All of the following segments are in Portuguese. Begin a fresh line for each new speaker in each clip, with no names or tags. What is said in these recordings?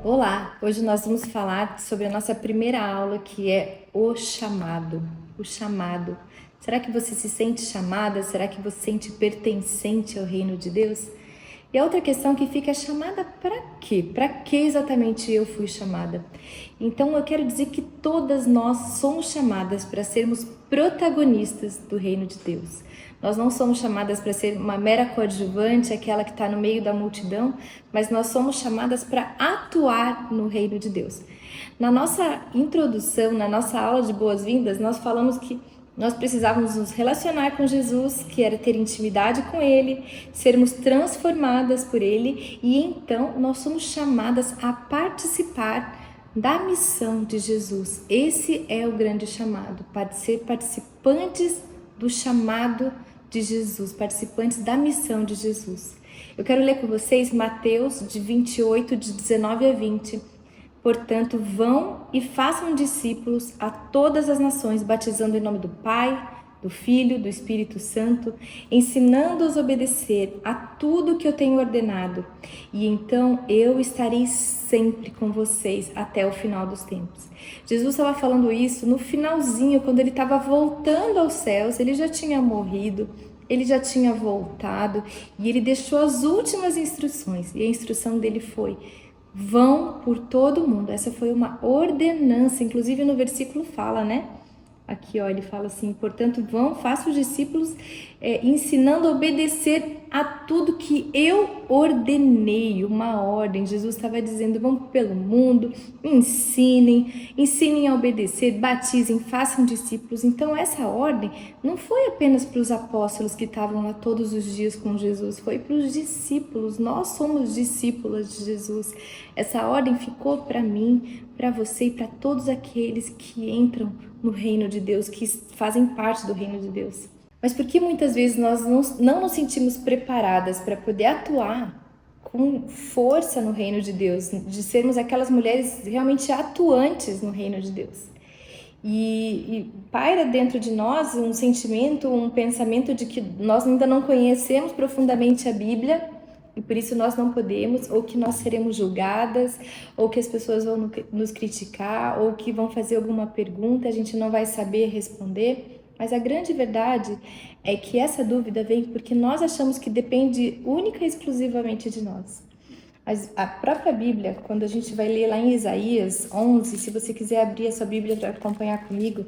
Olá, hoje nós vamos falar sobre a nossa primeira aula, que é o chamado. O chamado. Será que você se sente chamada? Será que você se sente pertencente ao reino de Deus? E a outra questão que fica é chamada para quê? Para que exatamente eu fui chamada? Então eu quero dizer que todas nós somos chamadas para sermos protagonistas do reino de Deus. Nós não somos chamadas para ser uma mera coadjuvante, aquela que está no meio da multidão, mas nós somos chamadas para atuar no reino de Deus. Na nossa introdução, na nossa aula de boas-vindas, nós falamos que nós precisávamos nos relacionar com Jesus, que era ter intimidade com Ele, sermos transformadas por Ele, e então nós somos chamadas a participar da missão de Jesus. Esse é o grande chamado, para ser participantes do chamado de Jesus, participantes da missão de Jesus. Eu quero ler com vocês Mateus de 28, de 19 a 20. Portanto, vão e façam discípulos a todas as nações, batizando em nome do Pai, do Filho, do Espírito Santo, ensinando-os a obedecer a tudo que eu tenho ordenado. E então eu estarei sempre com vocês até o final dos tempos. Jesus estava falando isso no finalzinho, quando ele estava voltando aos céus. Ele já tinha morrido, ele já tinha voltado e ele deixou as últimas instruções. E a instrução dele foi: vão por todo mundo. Essa foi uma ordenança, inclusive no versículo fala, né? Aqui, ó, ele fala assim: portanto, vão, façam os discípulos, ensinando a obedecer a tudo que eu ordenei. Uma ordem. Jesus estava dizendo: vão pelo mundo, ensinem a obedecer, batizem, façam discípulos. Então, essa ordem não foi apenas para os apóstolos que estavam lá todos os dias com Jesus, foi para os discípulos. Nós somos discípulas de Jesus. Essa ordem ficou para mim, para você e para todos aqueles que entram no reino de Deus, que fazem parte do reino de Deus. Mas por que muitas vezes nós não nos sentimos preparadas para poder atuar com força no reino de Deus, de sermos aquelas mulheres realmente atuantes no reino de Deus? E paira dentro de nós um sentimento, um pensamento de que nós ainda não conhecemos profundamente a Bíblia, e por isso nós não podemos, ou que nós seremos julgadas, ou que as pessoas vão nos criticar, ou que vão fazer alguma pergunta, a gente não vai saber responder. Mas a grande verdade é que essa dúvida vem porque nós achamos que depende única e exclusivamente de nós. Mas a própria Bíblia, quando a gente vai ler lá em Isaías 11, se você quiser abrir a sua Bíblia para acompanhar comigo,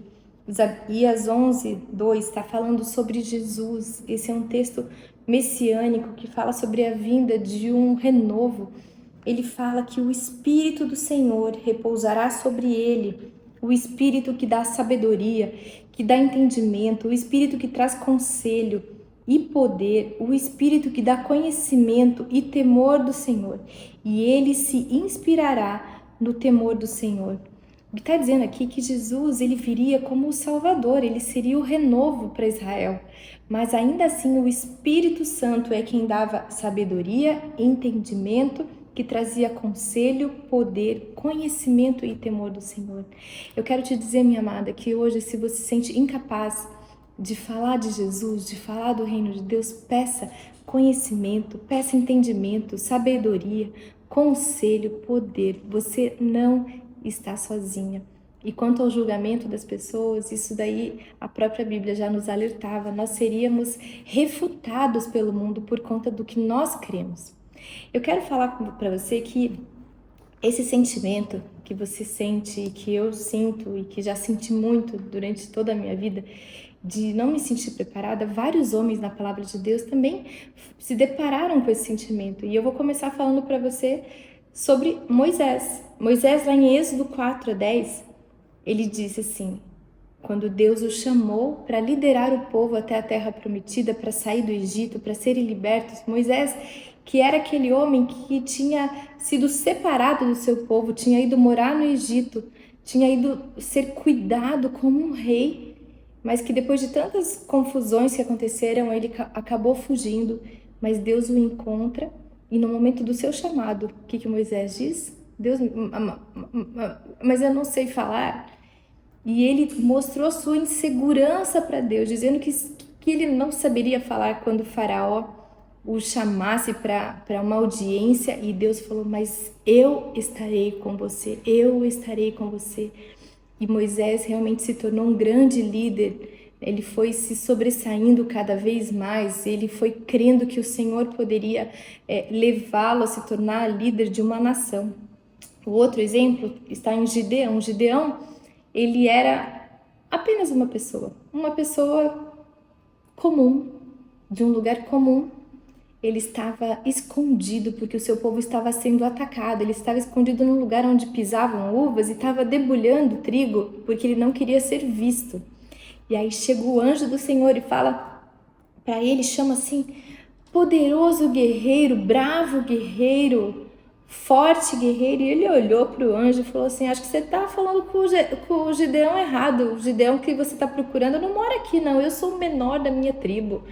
Isaías 11, 2, está falando sobre Jesus. Esse é um texto messiânico que fala sobre a vinda de um renovo. Ele fala que o Espírito do Senhor repousará sobre ele, o Espírito que dá sabedoria, que dá entendimento, o Espírito que traz conselho e poder, o Espírito que dá conhecimento e temor do Senhor. E ele se inspirará no temor do Senhor. O que está dizendo aqui é que Jesus ele viria como o Salvador, ele seria o renovo para Israel. Mas ainda assim o Espírito Santo é quem dava sabedoria, entendimento, que trazia conselho, poder, conhecimento e temor do Senhor. Eu quero te dizer, minha amada, que hoje, se você se sente incapaz de falar de Jesus, de falar do reino de Deus, peça conhecimento, peça entendimento, sabedoria, conselho, poder. Você não está sozinha. E quanto ao julgamento das pessoas, isso daí a própria Bíblia já nos alertava. Nós seríamos refutados pelo mundo por conta do que nós cremos. Eu quero falar para você que esse sentimento que você sente, que eu sinto e que já senti muito durante toda a minha vida, de não me sentir preparada, vários homens na palavra de Deus também se depararam com esse sentimento. E eu vou começar falando para você sobre Moisés. Moisés, lá em Êxodo 4 a 10, ele disse assim: quando Deus o chamou para liderar o povo até a terra prometida, para sair do Egito, para serem libertos, Moisés, que era aquele homem que tinha sido separado do seu povo, tinha ido morar no Egito, tinha ido ser cuidado como um rei, mas que depois de tantas confusões que aconteceram, ele acabou fugindo, mas Deus o encontra e no momento do seu chamado, o que Moisés diz? Deus, mas eu não sei falar. E ele mostrou sua insegurança para Deus, dizendo que ele não saberia falar quando o faraó o chamasse para uma audiência e Deus falou, mas eu estarei com você, eu estarei com você. E Moisés realmente se tornou um grande líder, ele foi se sobressaindo cada vez mais, ele foi crendo que o Senhor poderia levá-lo a se tornar líder de uma nação. O outro exemplo está em Gideão. Gideão, ele era apenas uma pessoa comum, de um lugar comum. Ele estava escondido porque o seu povo estava sendo atacado. Ele estava escondido num lugar onde pisavam uvas e estava debulhando trigo porque ele não queria ser visto. E aí chega o anjo do Senhor e fala para ele, chama assim, poderoso guerreiro, bravo guerreiro, forte guerreiro. E ele olhou para o anjo e falou assim, acho que você está falando com o Gideão errado. O Gideão que você está procurando não mora aqui não, eu sou o menor da minha tribo.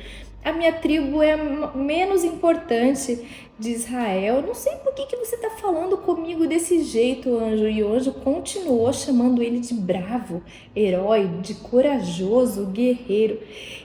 A minha tribo é menos importante de Israel. Não sei por que você está falando comigo desse jeito, anjo. E o anjo continuou chamando ele de bravo, herói, de corajoso, guerreiro.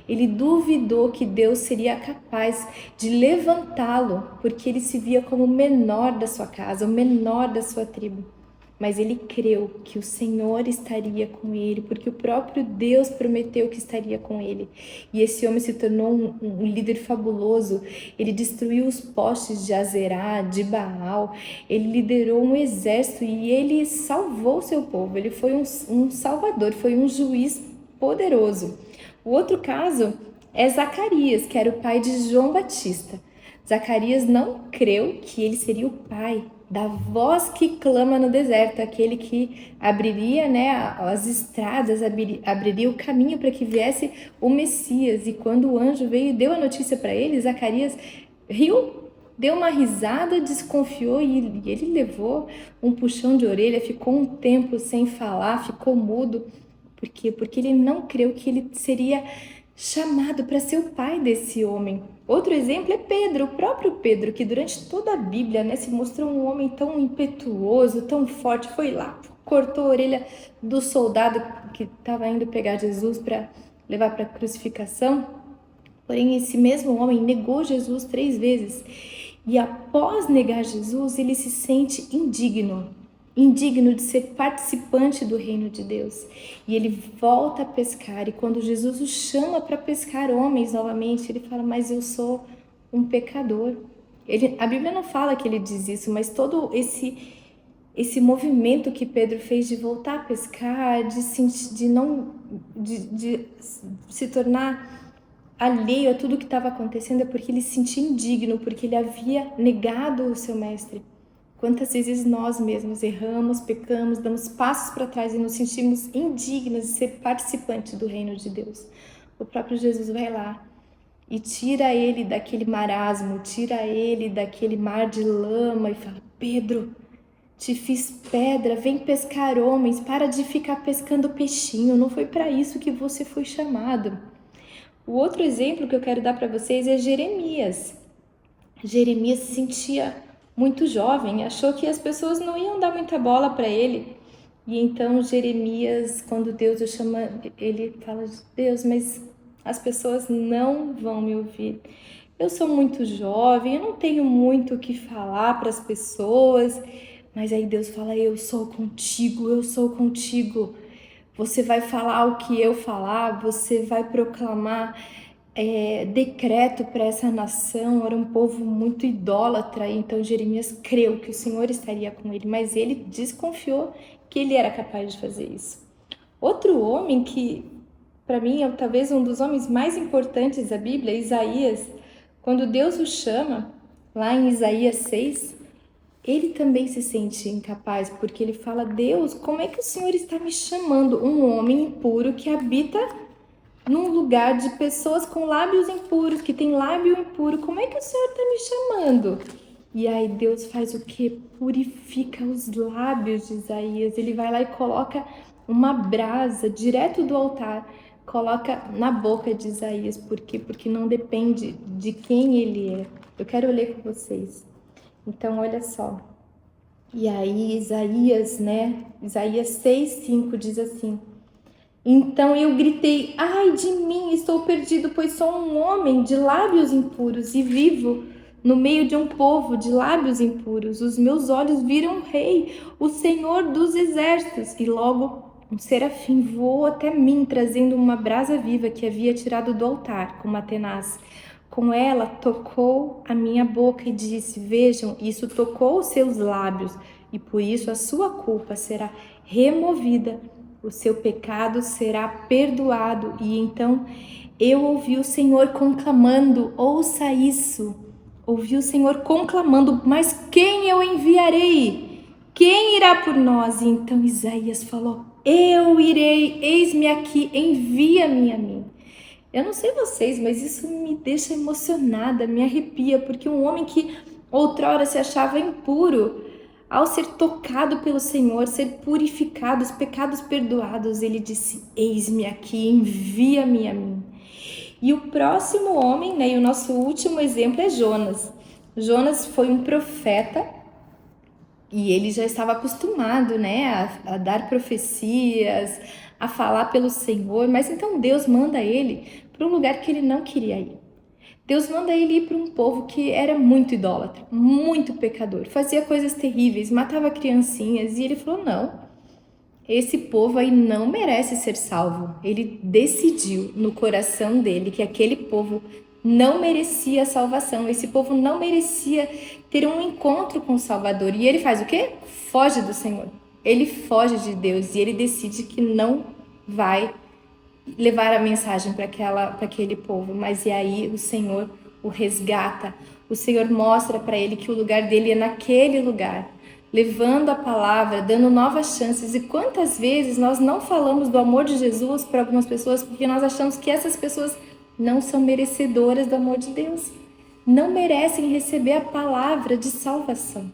Ele duvidou que Deus seria capaz de levantá-lo, porque ele se via como o menor da sua casa, o menor da sua tribo. Mas ele creu que o Senhor estaria com ele, porque o próprio Deus prometeu que estaria com ele. E esse homem se tornou um líder fabuloso. Ele destruiu os postes de Azerá, de Baal. Ele liderou um exército e ele salvou o seu povo. Ele foi um salvador, foi um juiz poderoso. O outro caso é Zacarias, que era o pai de João Batista. Zacarias não creu que ele seria o pai da voz que clama no deserto, aquele que abriria, né, as estradas, abriria o caminho para que viesse o Messias. E quando o anjo veio e deu a notícia para ele, Zacarias riu, deu uma risada, desconfiou e ele levou um puxão de orelha, ficou um tempo sem falar, ficou mudo. Por quê? Porque ele não creu que ele seria chamado para ser o pai desse homem. Outro exemplo é Pedro, o próprio Pedro, que durante toda a Bíblia, né, se mostrou um homem tão impetuoso, tão forte, foi lá, cortou a orelha do soldado que estava indo pegar Jesus para levar para a crucificação. Porém, esse mesmo homem negou Jesus 3 vezes. E após negar Jesus, ele se sente indigno de ser participante do reino de Deus. E ele volta a pescar, e quando Jesus o chama para pescar homens novamente, ele fala, mas eu sou um pecador. A Bíblia não fala que ele diz isso, mas todo esse movimento que Pedro fez de voltar a pescar, de se tornar alheio a tudo que estava acontecendo, é porque ele se sentia indigno, porque ele havia negado o seu mestre. Quantas vezes nós mesmos erramos, pecamos, damos passos para trás e nos sentimos indignos de ser participante do reino de Deus. O próprio Jesus vai lá e tira ele daquele marasmo, tira ele daquele mar de lama e fala, Pedro, te fiz pedra, vem pescar homens, para de ficar pescando peixinho, não foi para isso que você foi chamado. O outro exemplo que eu quero dar para vocês é Jeremias. Jeremias se sentia muito jovem, achou que as pessoas não iam dar muita bola para ele. E então Jeremias, quando Deus o chama, ele fala, Deus, mas as pessoas não vão me ouvir. Eu sou muito jovem, eu não tenho muito o que falar para as pessoas. Mas aí Deus fala, eu sou contigo, eu sou contigo. Você vai falar o que eu falar, você vai proclamar decreto para essa nação. Era um povo muito idólatra, então Jeremias creu que o Senhor estaria com ele, mas ele desconfiou que ele era capaz de fazer isso. Outro homem que, para mim, é talvez um dos homens mais importantes da Bíblia, Isaías. Quando Deus o chama, lá em Isaías 6, ele também se sente incapaz, porque ele fala, Deus, como é que o Senhor está me chamando? Um homem impuro que habita num lugar de pessoas com lábios impuros, que tem lábio impuro, como é que o Senhor está me chamando? E aí Deus faz o quê? Purifica os lábios de Isaías. Ele vai lá e coloca uma brasa direto do altar, coloca na boca de Isaías. Por quê? Porque não depende de quem ele é. Eu quero ler com vocês. Então, olha só. E aí, Isaías 6:5 diz assim, Então eu gritei: ai de mim, estou perdido, pois sou um homem de lábios impuros e vivo no meio de um povo de lábios impuros. Os meus olhos viram o Rei, o Senhor dos exércitos. E logo um serafim voou até mim, trazendo uma brasa viva que havia tirado do altar com uma tenaz. Com ela tocou a minha boca e disse: vejam, isso tocou os seus lábios, e por isso a sua culpa será removida, o seu pecado será perdoado. E então eu ouvi o Senhor conclamando: ouça isso. Ouvi o Senhor conclamando: mas quem eu enviarei? Quem irá por nós? E então Isaías falou: eu irei, eis-me aqui, envia-me a mim. Eu não sei vocês, mas isso me deixa emocionada, me arrepia, porque um homem que outrora se achava impuro, ao ser tocado pelo Senhor, ser purificado, os pecados perdoados, ele disse: eis-me aqui, envia-me a mim. E o próximo homem, né, e o nosso último exemplo é Jonas. Jonas foi um profeta e ele já estava acostumado, né, a dar profecias, a falar pelo Senhor, mas então Deus manda ele para um lugar que ele não queria ir. Deus manda ele ir para um povo que era muito idólatra, muito pecador, fazia coisas terríveis, matava criancinhas, e ele falou: não, esse povo aí não merece ser salvo. Ele decidiu no coração dele que aquele povo não merecia salvação, esse povo não merecia ter um encontro com o Salvador. E ele faz o quê? Foge do Senhor. Ele foge de Deus e ele decide que não vai levar a mensagem para aquele povo. Mas e aí o Senhor o resgata. O Senhor mostra para ele que o lugar dele é naquele lugar, levando a palavra, dando novas chances. E quantas vezes nós não falamos do amor de Jesus para algumas pessoas porque nós achamos que essas pessoas não são merecedoras do amor de Deus, não merecem receber a palavra de salvação.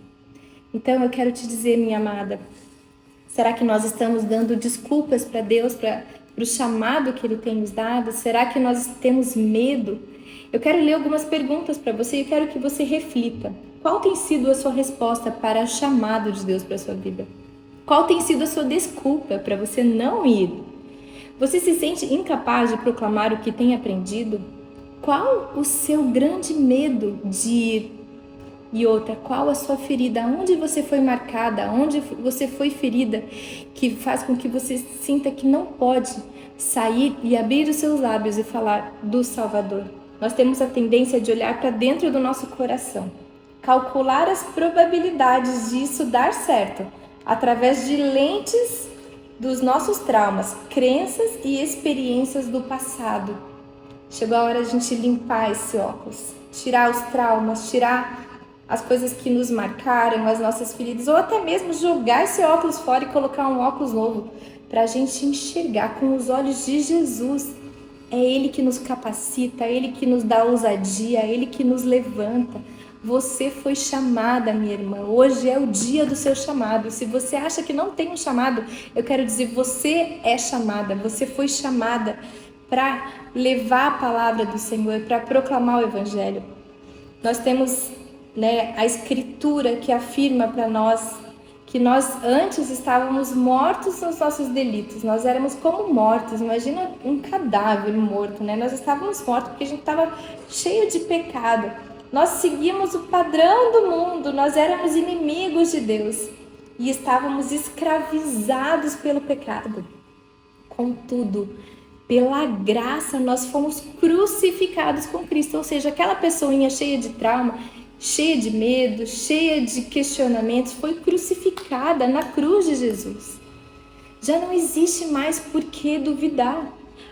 Então eu quero te dizer, minha amada, será que nós estamos dando desculpas para Deus, para o chamado que Ele tem nos dado? Será que nós temos medo? Eu quero ler algumas perguntas para você e eu quero que você reflita. Qual tem sido a sua resposta para o chamado de Deus para a sua vida? Qual tem sido a sua desculpa para você não ir? Você se sente incapaz de proclamar o que tem aprendido? Qual o seu grande medo de ir? E outra, qual a sua ferida? Onde você foi marcada? Onde você foi ferida? Que faz com que você sinta que não pode sair e abrir os seus lábios e falar do Salvador. Nós temos a tendência de olhar para dentro do nosso coração, calcular as probabilidades disso dar certo, através de lentes dos nossos traumas, crenças e experiências do passado. Chegou a hora de a gente limpar esse óculos, tirar os traumas, tirar as coisas que nos marcaram, as nossas feridas, ou até mesmo jogar esse óculos fora e colocar um óculos novo, para a gente enxergar com os olhos de Jesus. É Ele que nos capacita, é Ele que nos dá ousadia, é Ele que nos levanta. Você foi chamada, minha irmã. Hoje é o dia do seu chamado. Se você acha que não tem um chamado, eu quero dizer, você é chamada. Você foi chamada para levar a palavra do Senhor, para proclamar o Evangelho. Nós temos, né, a Escritura que afirma para nós que nós antes estávamos mortos nos nossos delitos. Nós éramos como mortos. Imagina um cadáver morto, né? Nós estávamos mortos porque a gente estava cheio de pecado. Nós seguíamos o padrão do mundo, nós éramos inimigos de Deus e estávamos escravizados pelo pecado. Contudo, pela graça, nós fomos crucificados com Cristo, ou seja, aquela pessoinha cheia de trauma, cheia de medo, cheia de questionamentos, foi crucificada na cruz de Jesus. Já não existe mais por que duvidar.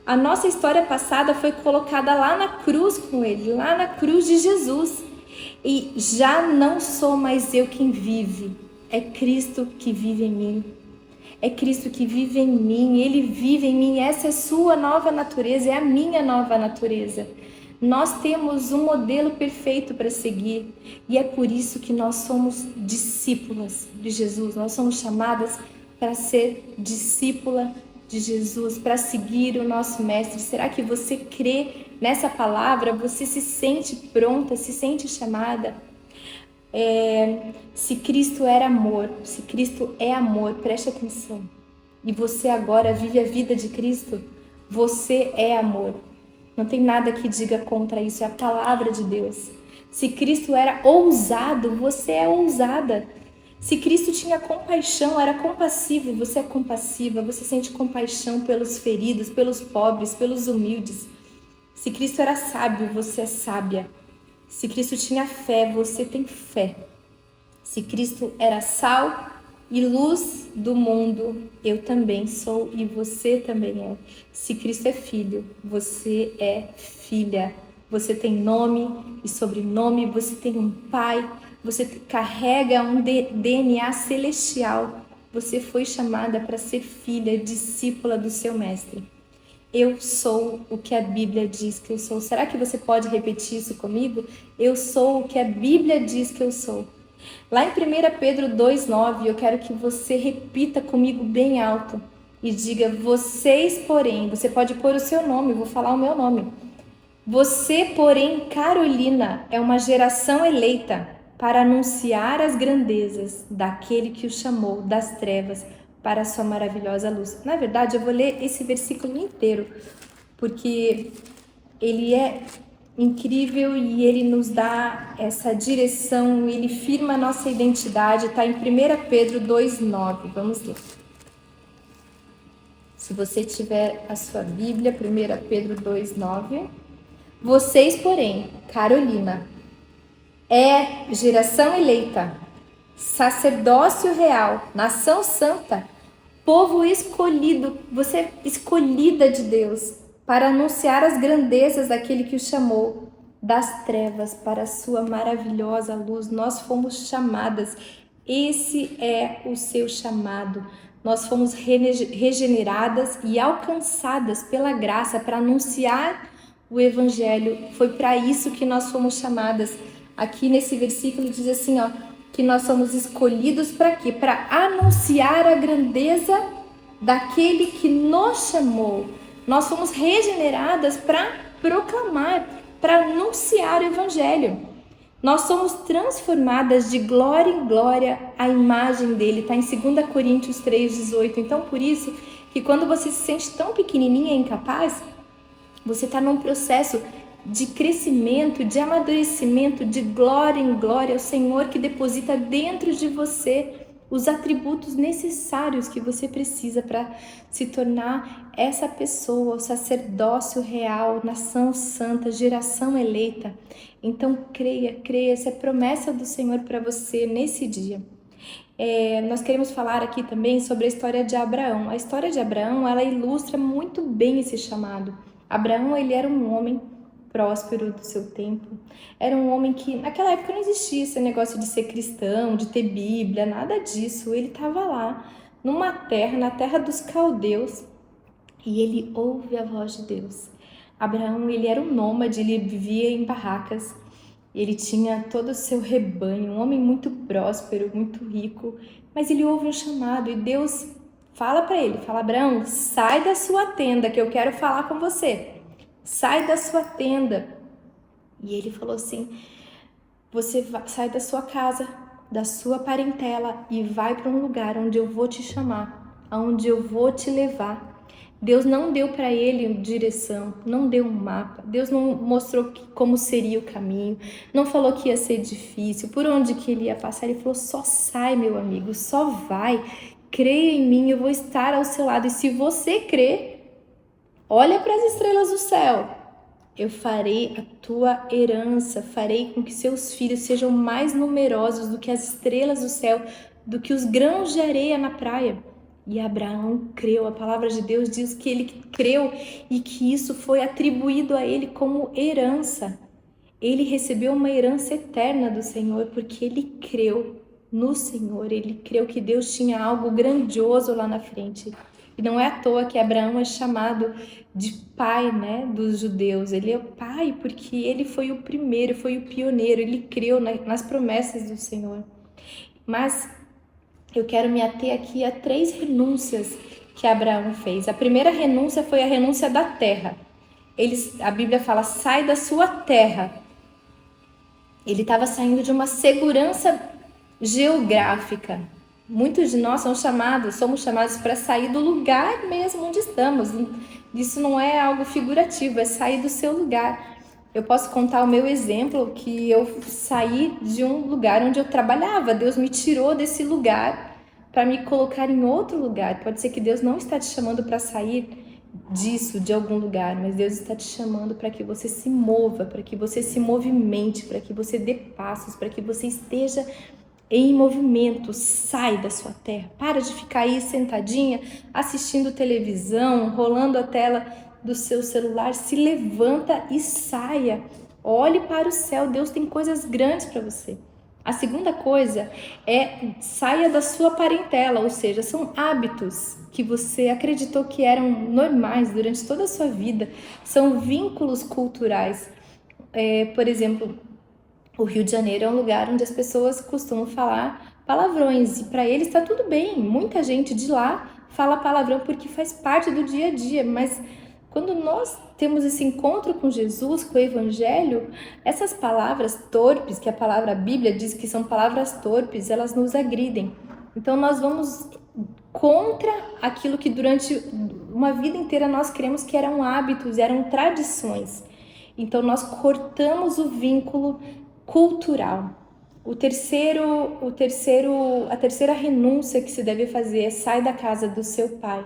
A nossa história passada foi colocada lá na cruz com Ele, lá na cruz de Jesus. E já não sou mais eu quem vive, é Cristo que vive em mim. É Cristo que vive em mim, Ele vive em mim. Essa é a sua nova natureza, é a minha nova natureza. Nós temos um modelo perfeito para seguir e é por isso que nós somos discípulas de Jesus. Nós somos chamadas para ser discípula de Jesus, para seguir o nosso Mestre. Será que você crê nessa palavra? Você se sente pronta, se sente chamada? Se Cristo era amor, se Cristo é amor, preste atenção. e você agora vive a vida de Cristo, você é amor. Não tem nada que diga contra isso, é a palavra de Deus. Se Cristo era ousado, você é ousada. Se Cristo tinha compaixão, era compassivo, você é compassiva, você sente compaixão pelos feridos, pelos pobres, pelos humildes. Se Cristo era sábio, você é sábia. Se Cristo tinha fé, você tem fé. Se Cristo era sal e luz do mundo, eu também sou e você também é. Se Cristo é filho, você é filha. Você tem nome e sobrenome, você tem um pai, você carrega um DNA celestial. Você foi chamada para ser filha, discípula do seu mestre. Eu sou o que a Bíblia diz que eu sou. Será que você pode repetir isso comigo? Eu sou o que a Bíblia diz que eu sou. Lá em 1 Pedro 2,9, eu quero que você repita comigo bem alto e diga: vocês, porém, você pode pôr o seu nome, eu vou falar o meu nome. Você, porém, Carolina, é uma geração eleita para anunciar as grandezas daquele que o chamou das trevas para a sua maravilhosa luz. Na verdade, eu vou ler esse versículo inteiro, porque ele é incrível e ele nos dá essa direção, ele firma a nossa identidade, está em 1 Pedro 2,9. Vamos ler. Se você tiver a sua Bíblia, 1 Pedro 2,9. Vocês, porém, Carolina, é geração eleita, sacerdócio real, nação santa, povo escolhido, você é escolhida de Deus, para anunciar as grandezas daquele que o chamou das trevas para a sua maravilhosa luz. Nós fomos chamadas, esse é o seu chamado. Nós fomos regeneradas e alcançadas pela graça para anunciar o Evangelho. Foi para isso que nós fomos chamadas. Aqui nesse versículo diz assim, ó, que nós somos escolhidos para quê? Para anunciar a grandeza daquele que nos chamou. Nós fomos regeneradas para proclamar, para anunciar o Evangelho. Nós somos transformadas de glória em glória à imagem dele. Está em 2 Coríntios 3,18. Então, por isso que quando você se sente tão pequenininha e incapaz, você está num processo de crescimento, de amadurecimento, de glória em glória ao Senhor que deposita dentro de você os atributos necessários que você precisa para se tornar essa pessoa, o sacerdócio real, nação santa, geração eleita. Então creia, essa é a promessa do Senhor para você nesse dia. Nós queremos falar aqui também sobre a história de Abraão. A história de Abraão, ela ilustra muito bem esse chamado. Abraão, ele era um homem próspero do seu tempo. Era um homem que, naquela época, não existia esse negócio de ser cristão, de ter Bíblia, nada disso. Ele estava lá, numa terra, na terra dos caldeus, e ele ouve a voz de Deus. Abraão, ele era um nômade, ele vivia em barracas, ele tinha todo o seu rebanho, um homem muito próspero, muito rico, mas ele ouve um chamado e Deus fala para ele, fala: Abraão, sai da sua tenda que eu quero falar com você. Sai da sua tenda. E ele falou assim: você sai da sua casa, da sua parentela e vai para um lugar onde eu vou te chamar, aonde eu vou te levar. Deus não deu para ele direção, não deu um mapa. Deus não mostrou como seria o caminho, não falou que ia ser difícil, por onde que ele ia passar. Ele falou: só sai, meu amigo, só vai. Creia em mim, eu vou estar ao seu lado. E se você crer, olha para as estrelas do céu. Eu farei a tua herança, farei com que seus filhos sejam mais numerosos do que as estrelas do céu, do que os grãos de areia na praia. E Abraão creu, a palavra de Deus diz que ele creu e que isso foi atribuído a ele como herança. Ele recebeu uma herança eterna do Senhor porque ele creu no Senhor, ele creu que Deus tinha algo grandioso lá na frente. E não é à toa que Abraão é chamado de pai, né, dos judeus. Ele é o pai porque ele foi o primeiro, foi o pioneiro, ele creu nas promessas do Senhor. Mas eu quero me ater aqui a 3 renúncias que Abraão fez. A primeira renúncia foi a renúncia da terra. A Bíblia fala: sai da sua terra. Ele estava saindo de uma segurança geográfica, muitos de nós somos chamados para sair do lugar mesmo onde estamos. Isso não é algo figurativo, é sair do seu lugar. Eu posso contar o meu exemplo, que eu saí de um lugar onde eu trabalhava. Deus me tirou desse lugar para me colocar em outro lugar. Pode ser que Deus não está te chamando para sair disso, de algum lugar, mas Deus está te chamando para que você se mova, para que você se movimente, para que você dê passos, para que você esteja em movimento. Sai da sua terra, para de ficar aí sentadinha, assistindo televisão, rolando a tela do seu celular. Se levanta e saia, olhe para o céu, Deus tem coisas grandes para você. A segunda coisa é saia da sua parentela, ou seja, são hábitos que você acreditou que eram normais durante toda a sua vida, são vínculos culturais. Por exemplo, o Rio de Janeiro é um lugar onde as pessoas costumam falar palavrões e para eles está tudo bem. Muita gente de lá fala palavrão porque faz parte do dia a dia, mas quando nós temos esse encontro com Jesus, com o Evangelho, essas palavras torpes, que a palavra Bíblia diz que são palavras torpes, elas nos agridem. Então nós vamos contra aquilo que durante uma vida inteira nós cremos que eram hábitos, eram tradições. Então nós cortamos o vínculo cultural. A terceira renúncia que se deve fazer é sair da casa do seu pai.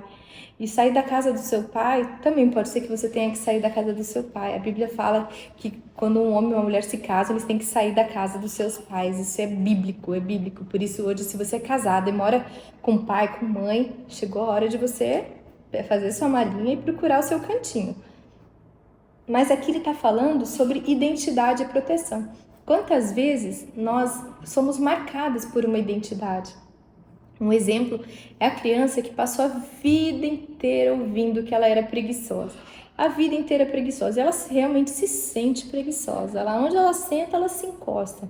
E sair da casa do seu pai, também pode ser que você tenha que sair da casa do seu pai. A Bíblia fala que quando um homem e uma mulher se casam, eles têm que sair da casa dos seus pais. Isso é bíblico, é bíblico. Por isso hoje, se você é casado e mora com pai, com mãe, chegou a hora de você fazer sua malinha e procurar o seu cantinho. Mas aqui ele está falando sobre identidade e proteção. Quantas vezes nós somos marcadas por uma identidade? Um exemplo é a criança que passou a vida inteira ouvindo que ela era preguiçosa. A vida inteira preguiçosa. Ela realmente se sente preguiçosa. Onde ela senta, ela se encosta.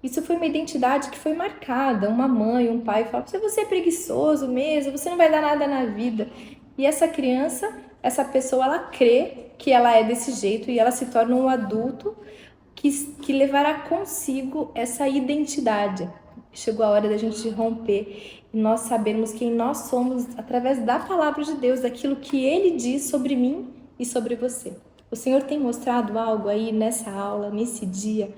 Isso foi uma identidade que foi marcada. Uma mãe, um pai fala: você é preguiçoso mesmo, você não vai dar nada na vida. E essa criança, essa pessoa, ela crê que ela é desse jeito e ela se torna um adulto que levará consigo essa identidade. Chegou a hora da gente romper e nós sabermos quem nós somos através da palavra de Deus, daquilo que Ele diz sobre mim e sobre você. O Senhor tem mostrado algo aí nessa aula, nesse dia,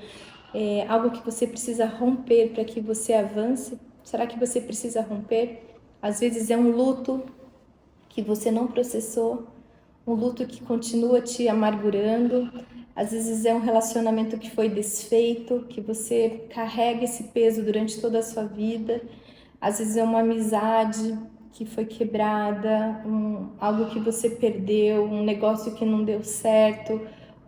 algo que você precisa romper para que você avance? Será que você precisa romper? Às vezes é um luto que você não processou, um luto que continua te amargurando. Às vezes é um relacionamento que foi desfeito, que você carrega esse peso durante toda a sua vida. Às vezes é uma amizade que foi quebrada, algo que você perdeu, um negócio que não deu certo,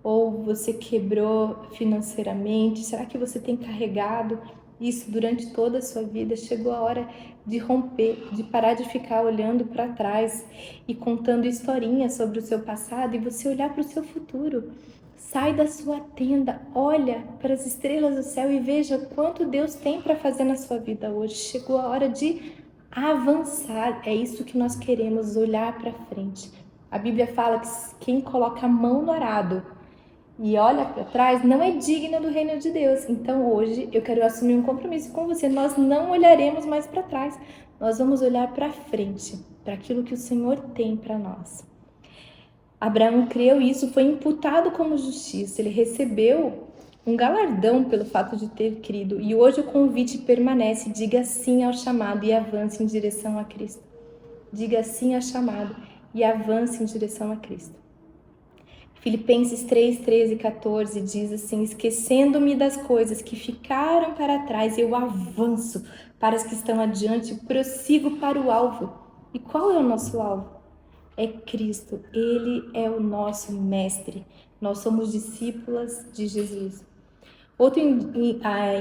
ou você quebrou financeiramente. Será que você tem carregado isso durante toda a sua vida? Chegou a hora de romper, de parar de ficar olhando para trás e contando historinhas sobre o seu passado e você olhar para o seu futuro. Sai da sua tenda, olha para as estrelas do céu e veja quanto Deus tem para fazer na sua vida hoje. Chegou a hora de avançar, é isso que nós queremos, olhar para frente. A Bíblia fala que quem coloca a mão no arado e olha para trás não é digna do reino de Deus. Então hoje eu quero assumir um compromisso com você. Nós não olharemos mais para trás, nós vamos olhar para frente, para aquilo que o Senhor tem para nós. Abraão creu e isso foi imputado como justiça. Ele recebeu um galardão pelo fato de ter crido. E hoje o convite permanece: diga sim ao chamado e avance em direção a Cristo. Diga sim ao chamado e avance em direção a Cristo. Filipenses 3, 13 e 14 diz assim: esquecendo-me das coisas que ficaram para trás, eu avanço para as que estão adiante, prossigo para o alvo. E qual é o nosso alvo? É Cristo, Ele é o nosso mestre. Nós somos discípulas de Jesus. Outro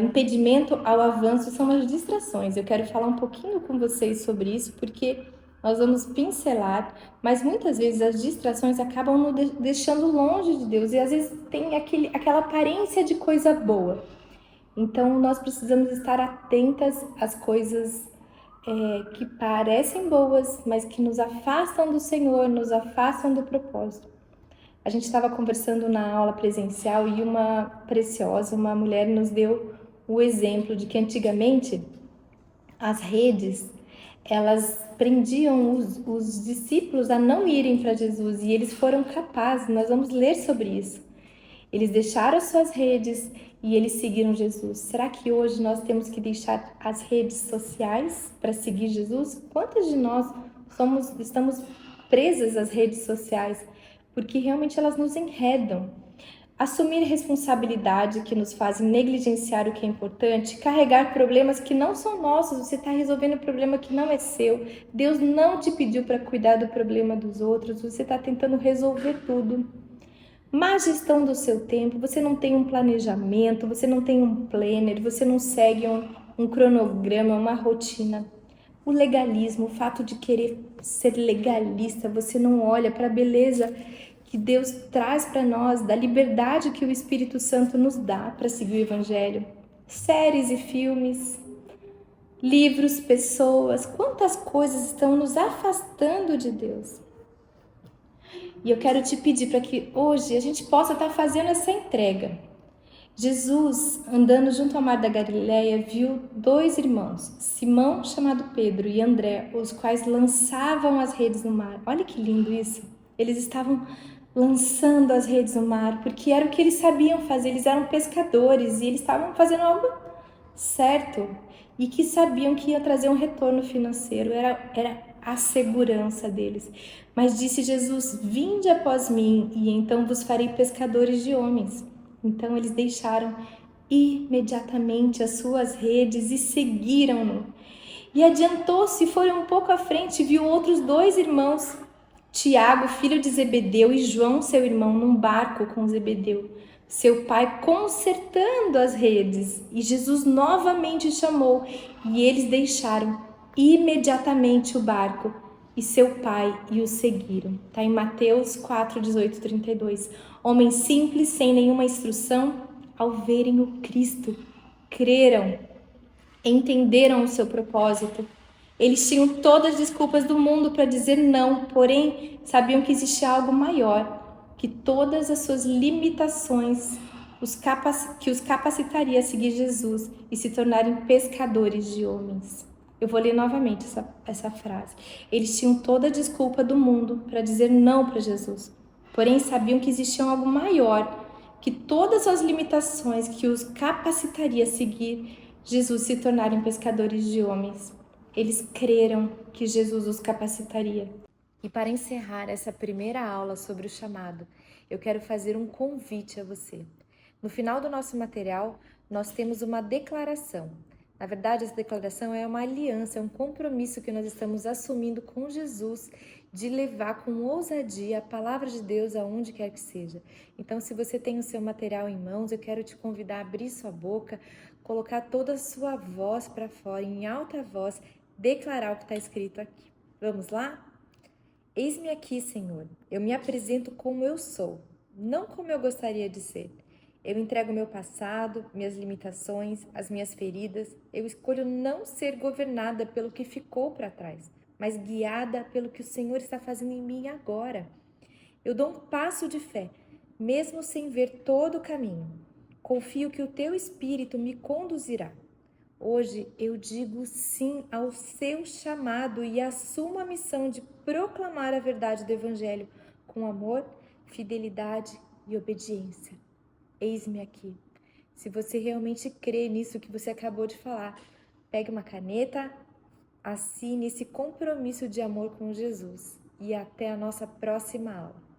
impedimento ao avanço são as distrações. Eu quero falar um pouquinho com vocês sobre isso, porque nós vamos pincelar, mas muitas vezes as distrações acabam nos deixando longe de Deus e às vezes tem aquela aparência de coisa boa. Então nós precisamos estar atentas às coisas que parecem boas, mas que nos afastam do Senhor, nos afastam do propósito. A gente estava conversando na aula presencial e uma mulher nos deu o exemplo de que antigamente As redes, elas prendiam os discípulos a não irem para Jesus e eles foram capazes, nós vamos ler sobre isso. Eles deixaram as suas redes e eles seguiram Jesus. Será que hoje nós temos que deixar as redes sociais para seguir Jesus? Quantas de nós estamos presas às redes sociais? Porque realmente elas nos enredam. Assumir responsabilidade que nos fazem negligenciar o que é importante, carregar problemas que não são nossos, você está resolvendo um problema que não é seu. Deus não te pediu para cuidar do problema dos outros, você está tentando resolver tudo. Má gestão do seu tempo, você não tem um planejamento, você não tem um planner, você não segue um cronograma, uma rotina. O legalismo, o fato de querer ser legalista, você não olha para a beleza que Deus traz para nós, da liberdade que o Espírito Santo nos dá para seguir o Evangelho. Séries e filmes, livros, pessoas, quantas coisas estão nos afastando de Deus. E eu quero te pedir para que hoje a gente possa estar fazendo essa entrega. Jesus, andando junto ao mar da Galileia, viu 2 irmãos, Simão, chamado Pedro, e André, os quais lançavam as redes no mar. Olha que lindo isso! Eles estavam lançando as redes no mar, porque era o que eles sabiam fazer, eles eram pescadores e eles estavam fazendo algo certo e que sabiam que ia trazer um retorno financeiro, era a segurança deles. Mas disse Jesus: vinde após mim e então vos farei pescadores de homens. Então eles deixaram imediatamente as suas redes e seguiram-no. E adiantou-se, foi um pouco à frente, viu outros 2 irmãos, Tiago, filho de Zebedeu, e João, seu irmão, num barco com Zebedeu, seu pai, consertando as redes. E Jesus novamente chamou, e eles deixaram imediatamente o barco e seu pai e o seguiram. Está em Mateus 4, 18, 32. Homens simples, sem nenhuma instrução, ao verem o Cristo, creram, entenderam o seu propósito. Eles tinham todas as desculpas do mundo para dizer não, porém sabiam que existia algo maior, que todas as suas limitações que os capacitaria a seguir Jesus e se tornarem pescadores de homens. Eu vou ler novamente essa frase. Eles tinham toda a desculpa do mundo para dizer não para Jesus, porém sabiam que existia algo maior, que todas as limitações que os capacitaria a seguir Jesus se tornarem pescadores de homens. Eles creram que Jesus os capacitaria. E para encerrar essa primeira aula sobre o chamado, eu quero fazer um convite a você. No final do nosso material, nós temos uma declaração. Na verdade, essa declaração é uma aliança, é um compromisso que nós estamos assumindo com Jesus de levar com ousadia a palavra de Deus aonde quer que seja. Então, se você tem o seu material em mãos, eu quero te convidar a abrir sua boca, colocar toda a sua voz para fora, em alta voz, declarar o que está escrito aqui. Vamos lá? Eis-me aqui, Senhor. Eu me apresento como eu sou, não como eu gostaria de ser. Eu entrego meu passado, minhas limitações, as minhas feridas. Eu escolho não ser governada pelo que ficou para trás, mas guiada pelo que o Senhor está fazendo em mim agora. Eu dou um passo de fé, mesmo sem ver todo o caminho. Confio que o teu Espírito me conduzirá. Hoje eu digo sim ao seu chamado e assumo a missão de proclamar a verdade do Evangelho com amor, fidelidade e obediência. Eis-me aqui. Se você realmente crê nisso que você acabou de falar, pegue uma caneta, assine esse compromisso de amor com Jesus. E até a nossa próxima aula.